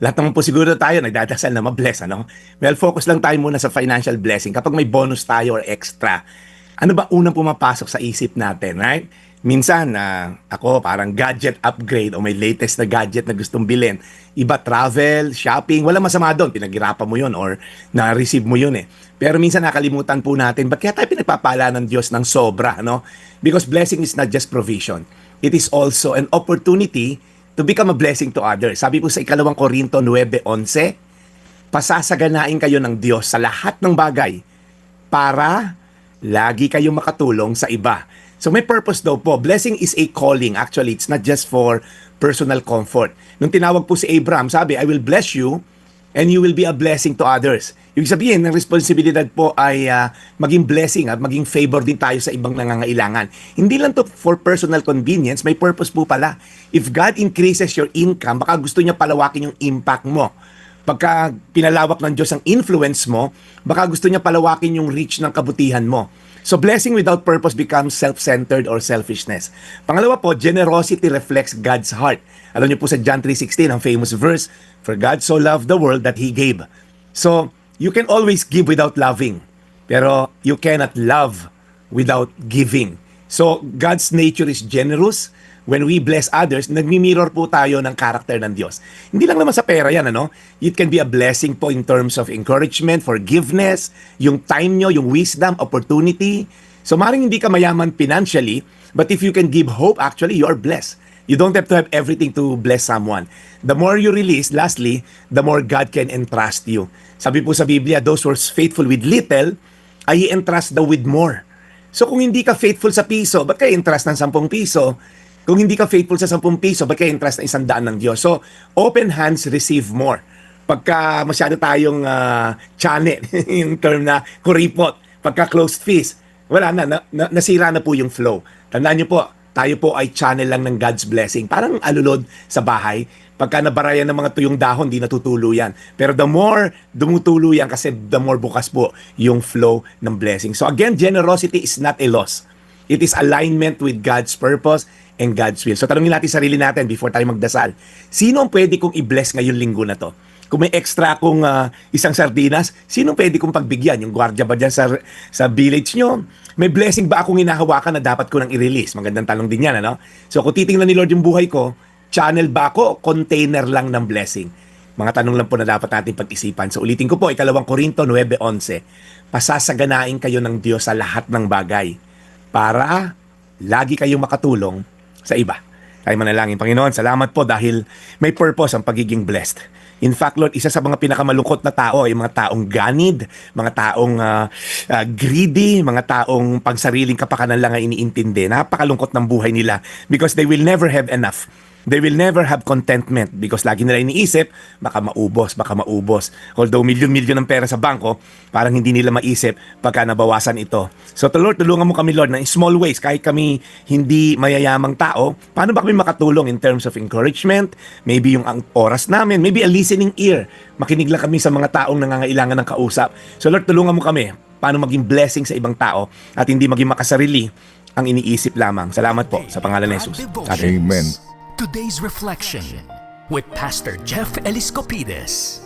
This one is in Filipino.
Lahat naman po siguro tayo nagdadasal na mabless, ano? Well, focus lang tayo muna sa financial blessing. Kapag may bonus tayo or extra, ano ba unang pumapasok sa isip natin, right? Minsan, ako parang gadget upgrade o may latest na gadget na gustong bilhin. Iba travel, shopping, wala masama doon. Pinaghirapan mo yun or na-receive mo yun eh. Pero minsan nakalimutan po natin, ba't kaya tayo pinagpapala ng Diyos ng sobra, no? Because blessing is not just provision. It is also an opportunity to become a blessing to others. Sabi po sa ikalawang Korinto 9:11, pasasaganain kayo ng Diyos sa lahat ng bagay para lagi kayong makatulong sa iba. So may purpose daw po. Blessing is a calling. Actually, it's not just for personal comfort. Nung tinawag po si Abraham, sabi, I will bless you and you will be a blessing to others. Ibig sabihin, ang responsibilidad po ay maging blessing at maging favor din tayo sa ibang nangangailangan. Hindi lang to for personal convenience, may purpose po pala. If God increases your income, baka gusto niya palawakin yung impact mo. Pagka pinalawak ng Diyos ang influence mo, baka gusto niya palawakin yung reach ng kabutihan mo. So blessing without purpose becomes self-centered or selfishness. Pangalawa po, generosity reflects God's heart. Alam niyo po sa John 3:16, ang famous verse, for God so loved the world that He gave. So, you can always give without loving. Pero you cannot love without giving. So, God's nature is generous. When we bless others, nagmi-mirror po tayo ng character ng Diyos. Hindi lang naman sa pera yan, ano? It can be a blessing po in terms of encouragement, forgiveness, yung time nyo, yung wisdom, opportunity. So, maaaring hindi ka mayaman financially, but if you can give hope, actually, you are blessed. You don't have to have everything to bless someone. The more you release, lastly, the more God can entrust you. Sabi po sa Biblia, those who are faithful with little, ay i-entrust daw with more. So, kung hindi ka faithful sa piso, ba't ka i-entrust ng 10 piso? Kung hindi ka faithful sa 10 piso, ba't kayo interest na 100 ng Diyos? So, open hands, receive more. Pagka masyado tayong channel, yung term na kuripot, pagka closed fist, wala na, nasira na po yung flow. Tandaan nyo po, tayo po ay channel lang ng God's blessing. Parang alulod sa bahay. Pagka nabarayan ng mga tuyong dahon, di natutulo yan. Pero the more dumutulo yan, kasi the more bukas po yung flow ng blessing. So again, generosity is not a loss. It is alignment with God's purpose and God's will. So tanungin natin sarili natin before tayo magdasal. Sino ang pwede kong i-bless ngayong linggo na to? Kung may extra akong isang sardinas, sino pwede kong pagbigyan? Yung gwardiya ba dyan sa village nyo? May blessing ba akong hinahawakan na dapat ko nang i-release? Magandang tanong din yan, ano? So kung titingnan ni Lord yung buhay ko, channel ba ako o container lang ng blessing? Mga tanong lang po na dapat natin pag-isipan. So ulitin ko po, ikalawang Korinto 9:11, pasasaganain kayo ng Diyos sa lahat ng bagay para lagi kayong makatulong sa iba. Tayo manalangin. Panginoon, salamat po dahil may purpose ang pagiging blessed. In fact, Lord, isa sa mga pinakamalungkot na tao ay mga taong ganid, mga taong greedy, mga taong pangsariling kapakanan lang ang iniintindi. Napakalungkot ng buhay nila because they will never have enough. They will never have contentment because lagi nila iniisip, baka maubos, baka maubos. Although milyon-milyon ng pera sa bangko, parang hindi nila maisip pagka nabawasan ito. So Lord, tulungan mo kami, Lord, na in small ways, kahit kami hindi mayayamang tao, paano ba kami makatulong in terms of encouragement, maybe yung ang oras namin, maybe a listening ear, makinig lang kami sa mga taong nangangailangan ng kausap. So Lord, tulungan mo kami, paano maging blessing sa ibang tao at hindi maging makasarili ang iniisip lamang. Salamat po sa pangalan ni Jesus. Amen. Today's Reflection with Pastor Jeff Eliscopides.